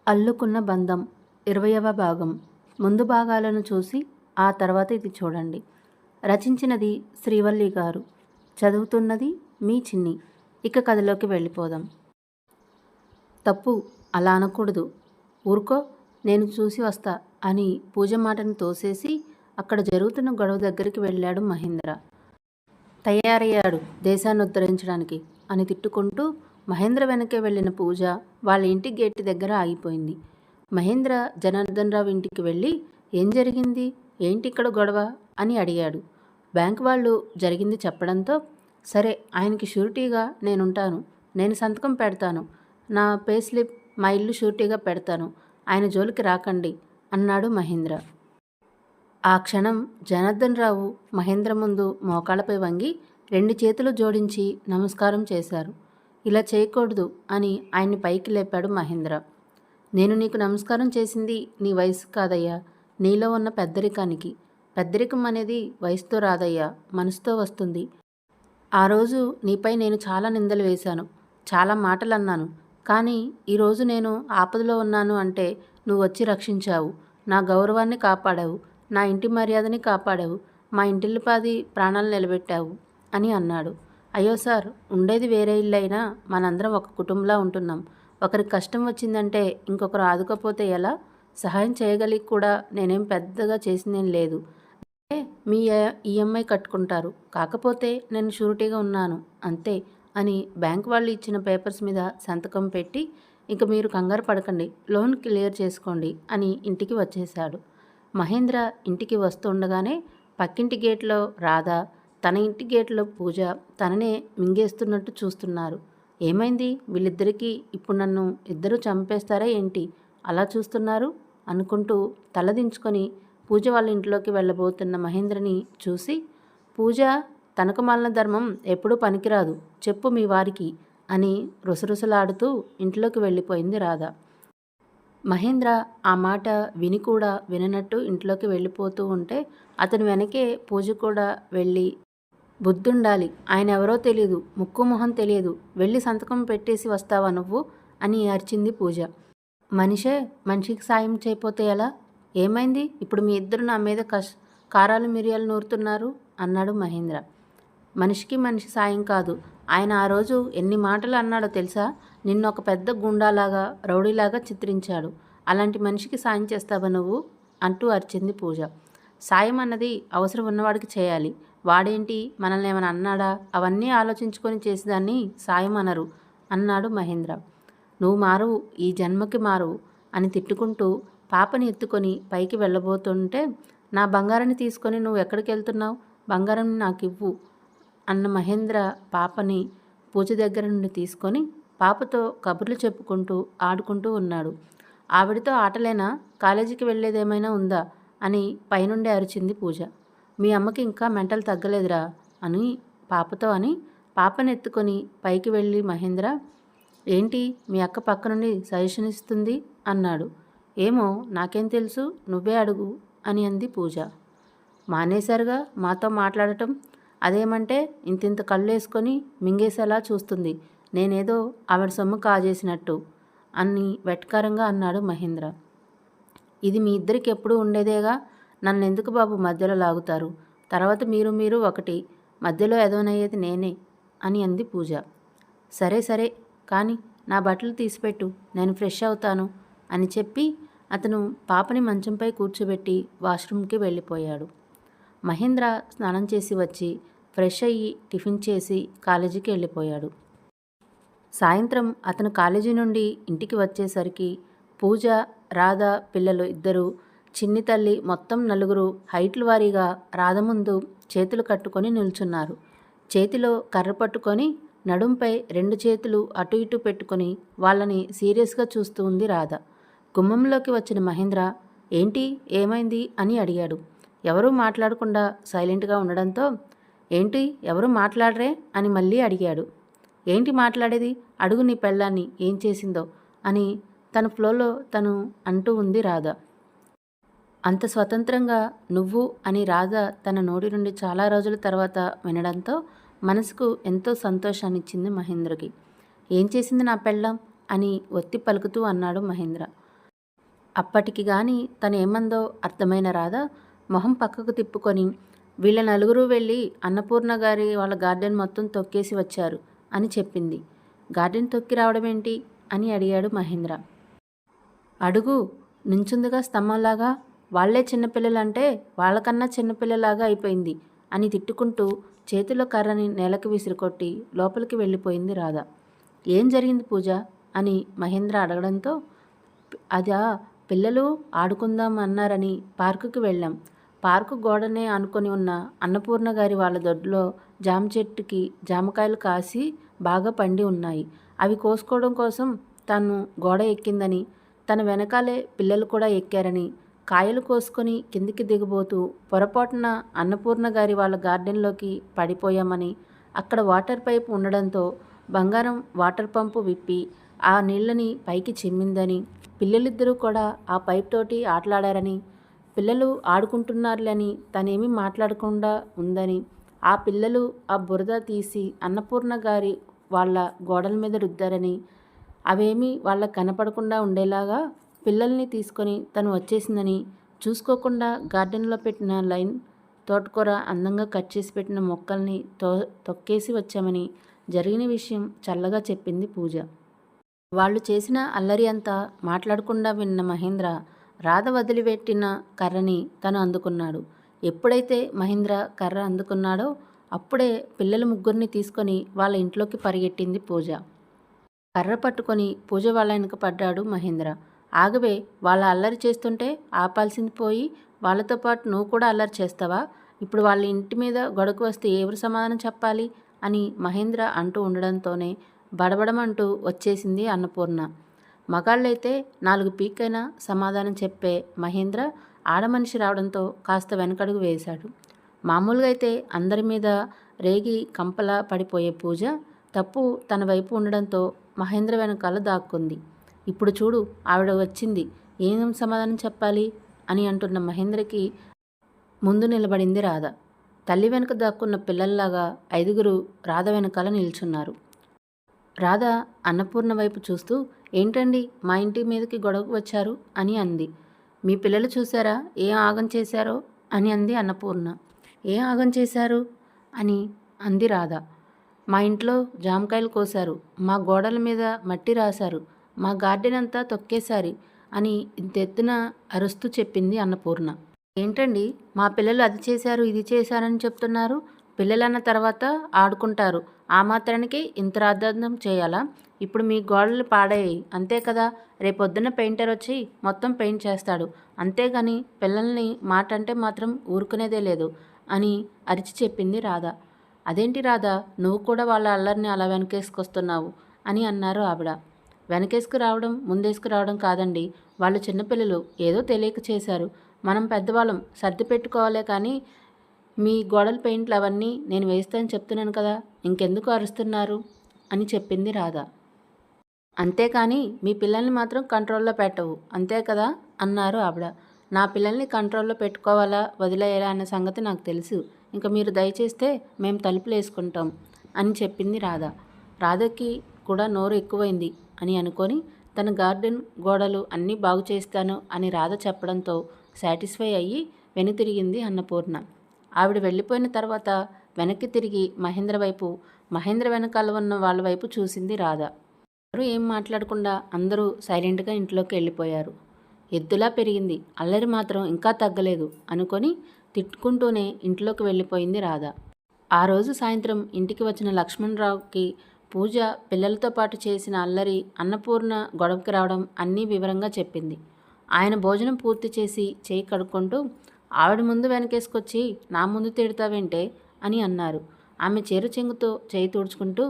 అల్లుకున్న బంధం 20వ భాగం. ముందు భాగాలను చూసి ఆ తర్వాత ఇది చూడండి. రచించినది శ్రీవల్లి గారు. చదువుతున్నది మీ చిన్ని. ఇక కథలోకి వెళ్ళిపోదాం. తప్పు అలా అనకూడదు. ఊరుకో, నేను చూసి వస్తా అని పూజ మాటను తోసేసి అక్కడ జరుగుతున్న గొడవ దగ్గరికి వెళ్ళాడు మహేంద్ర. తయారయ్యాడు దేశాన్ని ఉద్ధరించడానికి అని తిట్టుకుంటూ మహేంద్ర వెనకే వెళ్ళిన పూజ వాళ్ళ ఇంటి గేటు దగ్గర ఆగిపోయింది. మహేంద్ర జనార్దన్ రావు ఇంటికి వెళ్ళి ఏం జరిగింది, ఏంటి ఇక్కడ గొడవ అని అడిగాడు. బ్యాంక్ వాళ్ళు జరిగింది చెప్పడంతో, సరే ఆయనకి షూరిటీగా నేనుంటాను, నేను సంతకం పెడతాను, నా పే స్లిప్ మా ఇల్లు షూరిటీగా పెడతాను, ఆయన జోలికి రాకండి అన్నాడు మహేంద్ర. ఆ క్షణం జనార్దన్ రావు మహేంద్ర ముందు మోకాళ్ళపై వంగి 2 చేతులు జోడించి నమస్కారం చేశారు. ఇలా చేయకూడదు అని ఆయన్ని పైకి లేపాడు మహేంద్ర. నేను నీకు నమస్కారం చేసింది నీ వయసు కాదయ్యా, నీలో ఉన్న పెద్దరికానికి. పెద్దరికం అనేది వయసుతో రాదయ్యా, మనసుతో వస్తుంది. ఆ రోజు నీపై నేను చాలా నిందలు వేశాను, చాలా మాటలు అన్నాను. కానీ ఈరోజు నేను ఆపదలో ఉన్నాను అంటే నువ్వు వచ్చి రక్షించావు, నా గౌరవాన్ని కాపాడావు, నా ఇంటి మర్యాదని కాపాడావు, మా ఇంటిల్లిపాది ప్రాణాలు నిలబెట్టావు అని అన్నాడు. అయ్యో సార్, ఉండేది వేరే ఇల్లు అయినా మనందరం ఒక కుటుంబంలా ఉంటున్నాం. ఒకరికి కష్టం వచ్చిందంటే ఇంకొకరు ఆదుకోపోతే ఎలా? సహాయం చేయగలిగి కూడా నేనేం పెద్దగా చేసిందేం లేదు. మీ ఈఎంఐ కట్టుకుంటారు, కాకపోతే నేను షూరిటీగా ఉన్నాను అంతే అని బ్యాంక్ వాళ్ళు ఇచ్చిన పేపర్స్ మీద సంతకం పెట్టి, ఇంక మీరు కంగారు పడకండి, లోన్ క్లియర్ చేసుకోండి అని ఇంటికి వచ్చేశాడు. మహేంద్ర ఇంటికి వస్తుండగానే పక్కింటి గేట్లో రాధ, తన ఇంటి గేట్లో పూజ తననే మింగేస్తున్నట్టు చూస్తున్నారు. ఏమైంది వీళ్ళిద్దరికీ, ఇప్పుడు నన్ను ఇద్దరు చంపేస్తారా ఏంటి అలా చూస్తున్నారు అనుకుంటూ తలదించుకొని పూజ వాళ్ళ ఇంట్లోకి వెళ్ళబోతున్న మహేంద్రని చూసి, పూజ, తనకమాలిన ధర్మం ఎప్పుడూ పనికిరాదు, చెప్పు మీ వారికి అని రుసరుసలాడుతూ ఇంట్లోకి వెళ్ళిపోయింది రాధ. మహేంద్ర ఆ మాట విని కూడా విననట్టు ఇంట్లోకి వెళ్ళిపోతూ ఉంటే అతని వెనకే పూజ కూడా వెళ్ళి, బుద్ధుండాలి, ఆయన ఎవరో తెలియదు, ముక్కు మొహం తెలియదు, వెళ్ళి సంతకం పెట్టేసి వస్తావా నువ్వు అని అరిచింది పూజ. మనిషే మనిషికి సాయం చేయపోతే ఎలా? ఏమైంది ఇప్పుడు మీ ఇద్దరు నా మీద కారాలు మిరియాలు నూరుతున్నారు అన్నాడు మహేంద్ర. మనిషికి మనిషి సాయం కాదు, ఆయన ఆ రోజు ఎన్ని మాటలు అన్నాడో తెలుసా? నిన్ను ఒక పెద్ద గుండాలాగా, రౌడీలాగా చిత్రించాడు. అలాంటి మనిషికి సాయం చేస్తావా నువ్వు అంటూ అరిచింది పూజ. సాయం అన్నది అవసరం ఉన్నవాడికి చేయాలి, వాడేంటి మనల్ని ఏమైనా అన్నాడా? అవన్నీ ఆలోచించుకొని చేసేదాన్ని సాయం అనరు అన్నాడు మహేంద్ర. నువ్వు మారవు, ఈ జన్మకి మారవు అని తిట్టుకుంటూ పాపని ఎత్తుకొని పైకి వెళ్ళబోతుంటే, నా బంగారాన్ని తీసుకొని నువ్వు ఎక్కడికి వెళ్తున్నావు, బంగారం నాకు ఇవ్వు అన్న మహేంద్ర పాపని పూజ దగ్గర నుండి తీసుకొని పాపతో కబుర్లు చెప్పుకుంటూ ఆడుకుంటూ ఉన్నాడు. ఆవిడతో ఆటలేనా, కాలేజీకి వెళ్ళేదేమైనా ఉందా అని పైనుండి అరిచింది పూజ. మీ అమ్మకి ఇంకా మెంటల్ తగ్గలేదురా అని పాపతో అని పాపని ఎత్తుకొని పైకి వెళ్ళి మహేంద్ర, ఏంటి మీ అక్క పక్క నుండి సజెషన్ ఇస్తుంది అన్నాడు. ఏమో నాకేం తెలుసు, నువ్వే అడుగు అని అంది పూజ. మానేశారుగా మాతో మాట్లాడటం, అదేమంటే ఇంతింత కళ్ళేసుకొని మింగేసేలా చూస్తుంది, నేనేదో ఆవిడ సొమ్ము కాజేసినట్టు అని వెటకారంగా అన్నాడు మహేంద్ర. ఇది మీ ఇద్దరికి ఎప్పుడూ ఉండేదేగా, నన్నెందుకు బాబు మధ్యలో లాగుతారు, తర్వాత మీరు ఒకటి, మధ్యలో ఎదవనయ్యేది నేనే అని అంది పూజ. సరే సరే కానీ నా బట్టలు తీసిపెట్టు, నేను ఫ్రెష్ అవుతాను అని చెప్పి అతను పాపని మంచంపై కూర్చోబెట్టి వాష్రూమ్కి వెళ్ళిపోయాడు. మహేంద్ర స్నానం చేసి వచ్చి ఫ్రెష్ అయ్యి టిఫిన్ చేసి కాలేజీకి వెళ్ళిపోయాడు. సాయంత్రం అతను కాలేజీ నుండి ఇంటికి వచ్చేసరికి పూజ, రాధ పిల్లలు ఇద్దరు, చిన్ని తల్లి మొత్తం 4 హైట్ల వారీగా రాధ ముందు చేతులు కట్టుకొని నిల్చున్నారు. చేతిలో కర్ర పట్టుకొని నడుంపై 2 చేతులు అటు ఇటు పెట్టుకొని వాళ్ళని సీరియస్గా చూస్తూ ఉంది రాధ. గుమ్మంలోకి వచ్చిన మహేంద్ర, ఏంటి ఏమైంది అని అడిగాడు. ఎవరూ మాట్లాడకుండా సైలెంట్గా ఉండడంతో, ఏంటి ఎవరు మాట్లాడరే అని మళ్ళీ అడిగాడు. ఏంటి మాట్లాడేది, అడుగు నీ పెళ్ళాన్ని ఏం చేసిందో అని తన ఫ్లోలో తను అంటూ ఉంది రాధ. అంత స్వతంత్రంగా నువ్వు అని రాధ తన నోటి నుండి చాలా రోజుల తర్వాత వినడంతో మనసుకు ఎంతో సంతోషాన్నిచ్చింది మహేంద్రకి. ఏం చేసింది నా పెళ్ళాం అని ఒత్తి పలుకుతూ అన్నాడు మహేంద్ర. అప్పటికి గాని తను ఏమందో అర్థమైన రాధ మొహం పక్కకు తిప్పుకొని, వీళ్ళ నలుగురు వెళ్ళి అన్నపూర్ణ గారి వాళ్ళ గార్డెన్ మొత్తం తొక్కేసి వచ్చారు అని చెప్పింది. గార్డెన్ తొక్కి రావడం ఏంటి అని అడిగాడు మహేంద్ర. అడుగు, నుంచుందిగా స్తంభంలాగా, వాళ్లే చిన్నపిల్లలంటే వాళ్ళకన్నా చిన్నపిల్లలాగా అయిపోయింది అని తిట్టుకుంటూ చేతిలో కర్రని నేలకి విసిరికొట్టి లోపలికి వెళ్ళిపోయింది రాధ. ఏం జరిగింది పూజ అని మహేంద్ర అడగడంతో, అదా, పిల్లలు ఆడుకుందాం అన్నారని పార్కుకి వెళ్ళాం. పార్కు గోడనే ఆనుకొని ఉన్న అన్నపూర్ణ గారి వాళ్ళ దొడ్లో జామ చెట్టుకి జామకాయలు కాసి బాగా పండి ఉన్నాయి. అవి కోసుకోవడం కోసం తను గోడ ఎక్కిందని, తన వెనకాలే పిల్లలు కూడా ఎక్కారని, కాయలు కోసుకొని కిందికి దిగబోతూ పొరపాటున అన్నపూర్ణ గారి వాళ్ళ గార్డెన్లోకి పడిపోయామని, అక్కడ వాటర్ పైపు ఉండడంతో బంగారం వాటర్ పంపు విప్పి ఆ నీళ్ళని పైకి చిమ్మిందని, పిల్లలిద్దరూ కూడా ఆ పైప్ తోటి ఆటలాడారని, పిల్లలు ఆడుకుంటున్నారులని తనేమీ మాట్లాడకుండా ఉందని, ఆ పిల్లలు ఆ బురద తీసి అన్నపూర్ణ గారి వాళ్ళ గోడల మీద రుద్దారని, అవేమీ వాళ్ళకు కనపడకుండా ఉండేలాగా పిల్లల్ని తీసుకొని తను వచ్చేసిందని, చూసుకోకుండా గార్డెన్లో పెట్టిన లైన్ తోటకూర అందంగా కట్ చేసి పెట్టిన మొక్కల్ని తొక్కేసి వచ్చామని జరిగిన విషయం చల్లగా చెప్పింది పూజ. వాళ్ళు చేసిన అల్లరి అంతా మాట్లాడకుండా విన్న మహేంద్ర రాధ వదిలిపెట్టిన కర్రని తను అందుకున్నాడు. ఎప్పుడైతే మహేంద్ర కర్ర అందుకున్నాడో అప్పుడే పిల్లల ముగ్గురిని తీసుకొని వాళ్ళ ఇంట్లోకి పరిగెట్టింది పూజ. కర్ర పట్టుకొని పూజ వాళ్ళ వెనక పడ్డాడు మహేంద్ర. ఆగవే, వాళ్ళ అల్లరి చేస్తుంటే ఆపాల్సింది పోయి వాళ్ళతో పాటు నువ్వు కూడా అల్లరి చేస్తావా? ఇప్పుడు వాళ్ళ ఇంటి మీద గొడవకు వస్తే ఎవరు సమాధానం చెప్పాలి అని మహేంద్ర అంటూ ఉండడంతోనే బడబడమంటూ వచ్చేసింది అన్నపూర్ణ. మగాళ్ళైతే 4 పీకైనా సమాధానం చెప్పే మహేంద్ర ఆడమనిషి రావడంతో కాస్త వెనకడుగు వేశాడు. మామూలుగా అయితే అందరి మీద రేగి కంపలా పడిపోయే పూజ తప్పు తన వైపు ఉండడంతో మహేంద్ర వెనకాల దాక్కుంది. ఇప్పుడు చూడు, ఆవిడ వచ్చింది, ఏం సమాధానం చెప్పాలి అని అంటున్న మహేంద్రకి ముందు నిలబడింది రాధ. తల్లి వెనుక దాక్కున్న పిల్లల్లాగా 5గురు రాధ వెనకాల నిల్చున్నారు. రాధ అన్నపూర్ణ వైపు చూస్తూ, ఏంటండి మా ఇంటి మీదకి గొడవకు వచ్చారు అని అంది. మీ పిల్లలు చూసారా ఏం ఆగం చేశారో అని అంది అన్నపూర్ణ. ఏం ఆగం చేశారు అని అంది రాధ. మా ఇంట్లో జామకాయలు కోసారు, మా గోడల మీద మట్టి రాశారు, మా గార్డెన్ అంతా తొక్కేశారు అని ఇంతెత్తున అరుస్తూ చెప్పింది అన్నపూర్ణ. ఏంటండి, మా పిల్లలు అది చేశారు ఇది చేశారని చెప్తున్నారు? పిల్లలన్న తర్వాత ఆడుకుంటారు, ఆ మాత్రానికి ఇంత రాద్ధాంతం చేయాలా? ఇప్పుడు మీ గోడలు పాడయ్యాయి అంతే కదా, రేపొద్దున పెయింటర్ వచ్చి మొత్తం పెయింట్ చేస్తాడు, అంతేగాని పిల్లల్ని మాట అంటే మాత్రం ఊరుకునేదే లేదు అని అరిచి చెప్పింది రాధ. అదేంటి రాధ, నువ్వు కూడా వాళ్ళ అల్లరిని అలా వెనకేసుకొస్తున్నావు అని అన్నారు ఆవిడ. వెనకేసుకు రావడం ముందేసుకు రావడం కాదండి, వాళ్ళు చిన్నపిల్లలు ఏదో తెలియక చేశారు, మనం పెద్దవాళ్ళం సర్ది పెట్టుకోవాలే కానీ మీ గోడల పెయింట్లు అవన్నీ నేను వేస్తానని చెప్తున్నాను కదా, ఇంకెందుకు అరుస్తున్నారు అని చెప్పింది రాధ. అంతేకాని మీ పిల్లల్ని మాత్రం కంట్రోల్లో పెట్టవు అంతే కదా అన్నారు ఆవిడ. నా పిల్లల్ని కంట్రోల్లో పెట్టుకోవాలా వదిలేయాలా అనే సంగతి నాకు తెలుసు, ఇంకా మీరు దయచేస్తే మేము తలుపులు వేసుకుంటాం అని చెప్పింది రాధ. రాధకి కూడా నోరు ఎక్కువైంది అని అనుకొని తన గార్డెన్ గోడలు అన్నీ బాగు చేస్తాను అని రాధ చెప్పడంతో సాటిస్ఫై అయ్యి వెనుతిరిగింది అన్నపూర్ణ. ఆవిడ వెళ్ళిపోయిన తర్వాత వెనక్కి తిరిగి మహేంద్ర వైపు, మహేంద్ర వెనకాల ఉన్న వాళ్ళ వైపు చూసింది రాధ. ఎవరు ఏం మాట్లాడకుండా అందరూ సైలెంట్గా ఇంట్లోకి వెళ్ళిపోయారు. ఎద్దులా పెరిగింది, అల్లరి మాత్రం ఇంకా తగ్గలేదు అనుకొని తిట్టుకుంటూనే ఇంట్లోకి వెళ్ళిపోయింది రాధ. ఆ రోజు సాయంత్రం ఇంటికి వచ్చిన లక్ష్మణరావుకి పూజ పిల్లలతో పాటు చేసిన అల్లరి, అన్నపూర్ణ గొడవకి రావడం అన్నీ వివరంగా చెప్పింది. ఆయన భోజనం పూర్తి చేసి చేయి కడుక్కుంటూ, ఆవిడ ముందు వెనకేసుకొచ్చి నా ముందు తిడతావేంటే అని అన్నారు. ఆమె చీర చెంగుతో చేయి తుడుచుకుంటూ,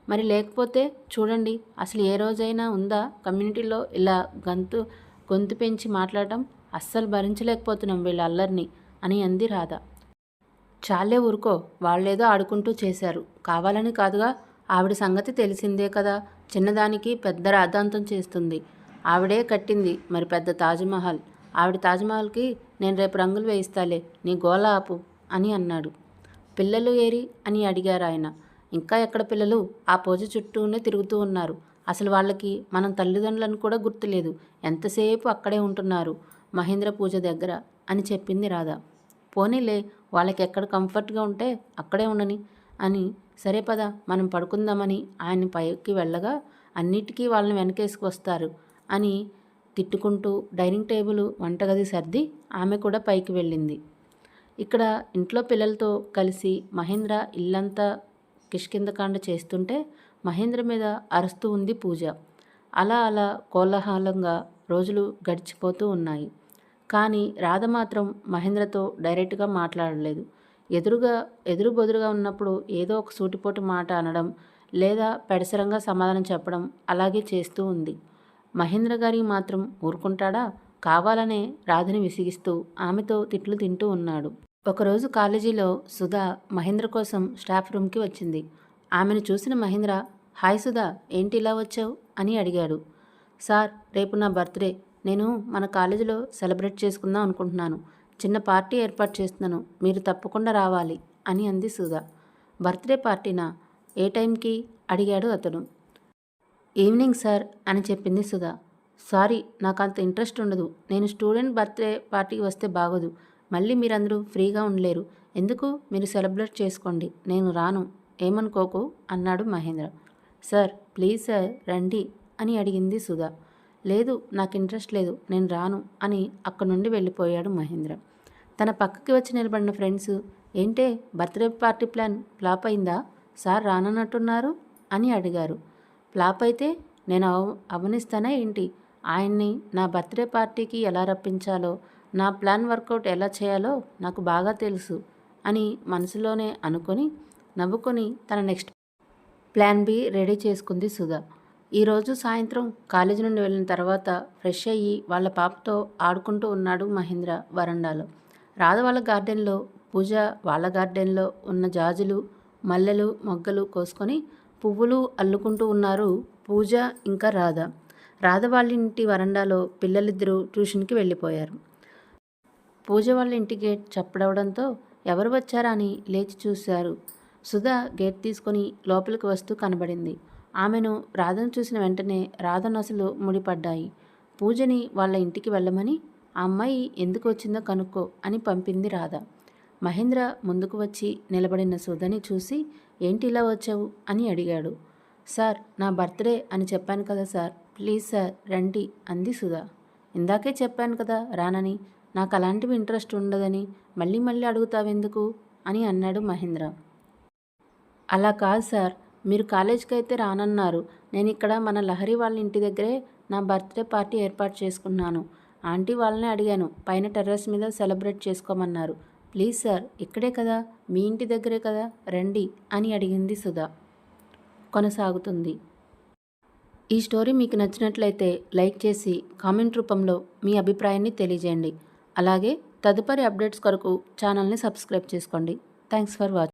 మరి లేకపోతే చూడండి, అసలు ఏ రోజైనా ఉందా కమ్యూనిటీలో ఇలా గొంతు పెంచి మాట్లాడటం? అస్సలు భరించలేకపోతున్నాం వీళ్ళ అల్లరిని అని అంది రాధ. చాలే ఊరుకో, వాళ్ళేదో ఆడుకుంటూ చేశారు, కావాలని కాదుగా, ఆవిడ సంగతి తెలిసిందే కదా, చిన్నదానికి పెద్ద రాద్ధాంతం చేస్తుంది, ఆవిడే కట్టింది మరి పెద్ద తాజ్మహల్, ఆవిడ తాజ్మహల్కి నేను రేపు రంగులు వేయిస్తాలే, నీ గోల ఆపు అని అన్నాడు. పిల్లలు ఏరి అని అడిగారు ఆయన. ఇంకా ఎక్కడ పిల్లలు, ఆ పూజ చుట్టూనే తిరుగుతూ ఉన్నారు, అసలు వాళ్ళకి మనం తల్లిదండ్రులను కూడా గుర్తులేదు, ఎంతసేపు అక్కడే ఉంటున్నారు మహేంద్ర పూజ దగ్గర అని చెప్పింది రాధ. పోనీలే, వాళ్ళకి ఎక్కడ కంఫర్ట్గా ఉంటే అక్కడే ఉండని అని, సరే పద మనం పడుకుందామని ఆయన పైకి వెళ్ళగా అన్నిటికీ వాళ్ళని వెనకేసుకొస్తారు అని తిట్టుకుంటూ డైనింగ్ టేబుల్ వంటగది సర్ది ఆమె కూడా పైకి వెళ్ళింది. ఇక్కడ ఇంట్లో పిల్లలతో కలిసి మహేంద్ర ఇల్లంతా కిష్కిందకాండ చేస్తుంటే మహేంద్ర మీద అరుస్తూ ఉంది పూజ. అలా అలా కోలాహలంగా రోజులు గడిచిపోతూ ఉన్నాయి. కానీ రాధ మాత్రం మహేంద్రతో డైరెక్ట్గా మాట్లాడలేదు. ఎదురు బొదురుగా ఉన్నప్పుడు ఏదో ఒక సూటిపోటి మాట అనడం లేదా పెడసరంగా సమాధానం చెప్పడం అలాగే చేస్తూ ఉంది. మహేంద్ర గారికి మాత్రం ఊరుకుంటాడా? కావాలనే రాధని విసిగిస్తూ ఆమెతో తిట్లు తింటూ ఉన్నాడు. ఒకరోజు కాలేజీలో సుధా మహేంద్ర కోసం స్టాఫ్ రూమ్కి వచ్చింది. ఆమెను చూసిన మహేంద్ర, హాయ్ సుధా, ఏంటి ఇలా వచ్చావు అని అడిగాడు. సార్, రేపు నా బర్త్డే, నేను మన కాలేజీలో సెలబ్రేట్ చేసుకుందాం అనుకుంటున్నాను. చిన్న పార్టీ ఏర్పాటు చేస్తున్నాను, మీరు తప్పకుండా రావాలి అని అంది సుధా. బర్త్డే పార్టీనా? ఏ టైంకి అడిగాడు అతను. ఈవినింగ్ సార్ అని చెప్పింది సుధా. సారీ, నాకు అంత ఇంట్రెస్ట్ ఉండదు. నేను స్టూడెంట్ బర్త్డే పార్టీకి వస్తే బాగోదు. మళ్ళీ మీరందరూ ఫ్రీగా ఉండలేరు. ఎందుకు, మీరు సెలబ్రేట్ చేసుకోండి, నేను రాను, ఏమనుకోకు అన్నాడు మహేంద్ర. సార్ ప్లీజ్ సార్ రండి అని అడిగింది సుధా. లేదు, నాకు ఇంట్రెస్ట్ లేదు, నేను రాను అని అక్కడి నుండి వెళ్ళిపోయాడు మహేంద్ర. తన పక్కకి వచ్చి నిలబడిన ఫ్రెండ్స్, ఏంటే బర్త్డే పార్టీ ప్లాన్ ఫ్లాప్ అయిందా? సార్ రానన్నట్టున్నారు అని అడిగారు. ఫ్లాప్ అయితే నేను అవనిస్తానా ఏంటి? ఆయన్ని నా బర్త్డే పార్టీకి ఎలా రప్పించాలో, నా ప్లాన్ వర్కౌట్ ఎలా చేయాలో నాకు బాగా తెలుసు అని మనసులోనే అనుకొని నవ్వుకొని తన నెక్స్ట్ ప్లాన్ బి రెడీ చేసుకుంది సుధా. ఈరోజు సాయంత్రం కాలేజీ నుండి వెళ్ళిన తర్వాత ఫ్రెష్ అయ్యి వాళ్ళ పాపతో ఆడుకుంటూ ఉన్నాడు మహేంద్ర వరండాలో. రాధ వాళ్ళ గార్డెన్లో, పూజ వాళ్ళ గార్డెన్లో ఉన్న జాజులు, మల్లెలు, మొగ్గలు కోసుకొని పువ్వులు అల్లుకుంటూ ఉన్నారు పూజ ఇంకా రాధ. రాధ వాళ్ళ ఇంటి వరండాలో పిల్లలిద్దరూ ట్యూషన్కి వెళ్ళిపోయారు. పూజ వాళ్ళ ఇంటి గేట్ చప్పుడవడంతో ఎవరు వచ్చారా అని లేచి చూశారు. సుధా గేట్ తీసుకొని లోపలికి వస్తూ కనబడింది. ఆమెను రాధను చూసిన వెంటనే రాధ నొసలు ముడిపడ్డాయి. పూజని వాళ్ళ ఇంటికి వెళ్ళమని, ఆ అమ్మాయి ఎందుకు వచ్చిందో కనుక్కో అని పంపింది రాధ. మహేంద్ర ముందుకు వచ్చి నిలబడిన సుధని చూసి, ఏంటి ఇలా వచ్చావు అని అడిగాడు. సార్, నా బర్త్డే అని చెప్పాను కదా సార్, ప్లీజ్ సార్ రండి అంది సుధా. ఇందాకే చెప్పాను కదా రానని, నాకు అలాంటివి ఇంట్రెస్ట్ ఉండదని మళ్ళీ మళ్ళీ అడుగుతావెందుకు అని అన్నాడు మహేంద్ర. అలా కాదు సార్, మీరు కాలేజీకి అయితే రానన్నారు. నేను ఇక్కడ మన లహరి వాళ్ళ ఇంటి దగ్గరే నా బర్త్డే పార్టీ ఏర్పాటు చేసుకున్నాను. ఆంటీ వాళ్ళనే అడిగాను, పైన టెర్రస్ మీద సెలబ్రేట్ చేసుకోమన్నారు. ప్లీజ్ సార్, ఇక్కడే కదా, మీ ఇంటి దగ్గరే కదా, రండి అని అడిగింది సుధా. కొనసాగుతుంది. ఈ స్టోరీ మీకు నచ్చినట్లయితే లైక్ చేసి కామెంట్ రూపంలో మీ అభిప్రాయాన్ని తెలియజేయండి. అలాగే తదుపరి అప్డేట్స్ కొరకు ఛానల్ని సబ్స్క్రైబ్ చేసుకోండి. Thanks for watching.